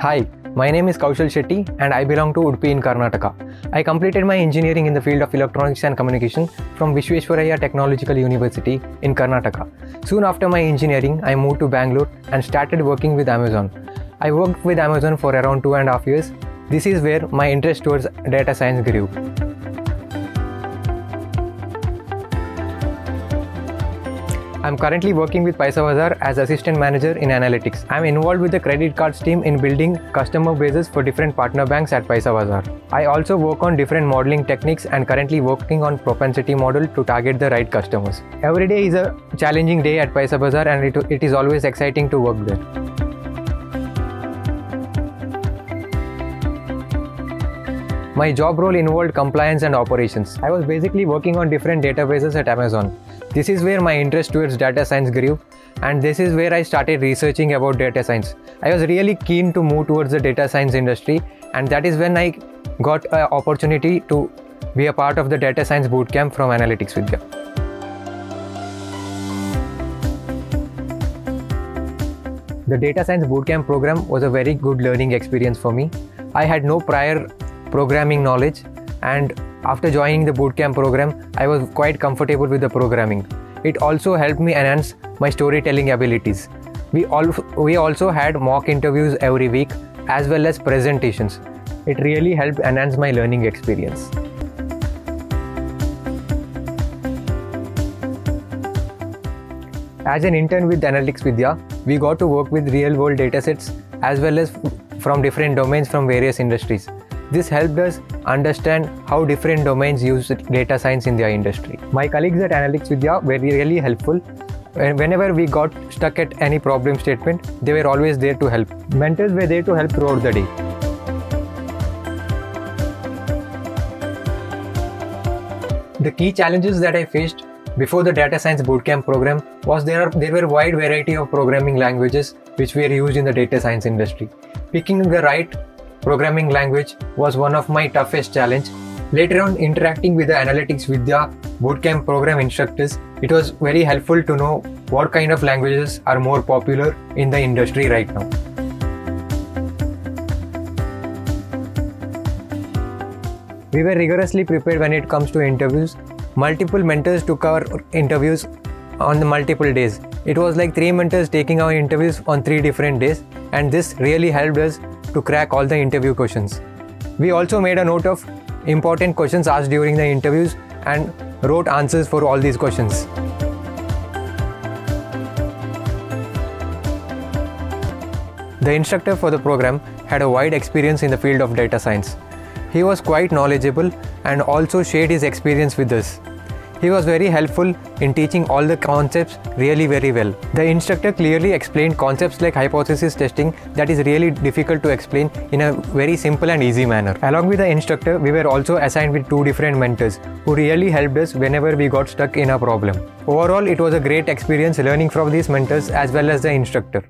Hi, my name is Kaushal Shetty and I belong to Udupi in Karnataka. I completed my engineering in the field of electronics and communication from Visvesvaraya Technological University in Karnataka. Soon after my engineering, I moved to Bangalore and started working with Amazon. I worked with Amazon for around 2.5 years. This is where my interest towards data science grew. I'm currently working with Paisabazaar as Assistant Manager in Analytics. I'm involved with the credit cards team in building customer bases for different partner banks at Paisabazaar. I also work on different modeling techniques and currently working on propensity model to target the right customers. Every day is a challenging day at Paisabazaar and it is always exciting to work there. My job role involved compliance and operations. I was basically working on different databases at Amazon. This is where my interest towards data science grew, and this is where I started researching about data science. I was really keen to move towards the data science industry, and that is when I got an opportunity to be a part of the data science bootcamp from Analytics Vidya. The data science bootcamp program was a very good learning experience for me. I had no prior programming knowledge, and after joining the bootcamp program, I was quite comfortable with the programming. It also helped me enhance my storytelling abilities. We also had mock interviews every week as well as presentations. It really helped enhance my learning experience. As an intern with Analytics Vidya, we got to work with real-world datasets as well as from different domains from various industries. This helped us understand how different domains use data science in their industry. My colleagues at Analytics Vidya were really helpful. Whenever we got stuck at any problem statement, they were always there to help. Mentors were there to help throughout the day. The key challenges that I faced before the data science bootcamp program was there were a wide variety of programming languages which were used in the data science industry. Picking the right programming language was one of my toughest challenge. Later on, interacting with the Analytics Vidya bootcamp program instructors, it was very helpful to know what kind of languages are more popular in the industry right now. We were rigorously prepared when it comes to interviews. Multiple mentors took our interviews on the multiple days. It was like 3 mentors taking our interviews on 3 different days, and this really helped us to crack all the interview questions. We also made a note of important questions asked during the interviews and wrote answers for all these questions. The instructor for the program had a wide experience in the field of data science. He was quite knowledgeable and also shared his experience with us. He was very helpful in teaching all the concepts really very well. The instructor clearly explained concepts like hypothesis testing that is really difficult to explain in a very simple and easy manner. Along with the instructor, we were also assigned with 2 different mentors who really helped us whenever we got stuck in a problem. Overall, it was a great experience learning from these mentors as well as the instructor.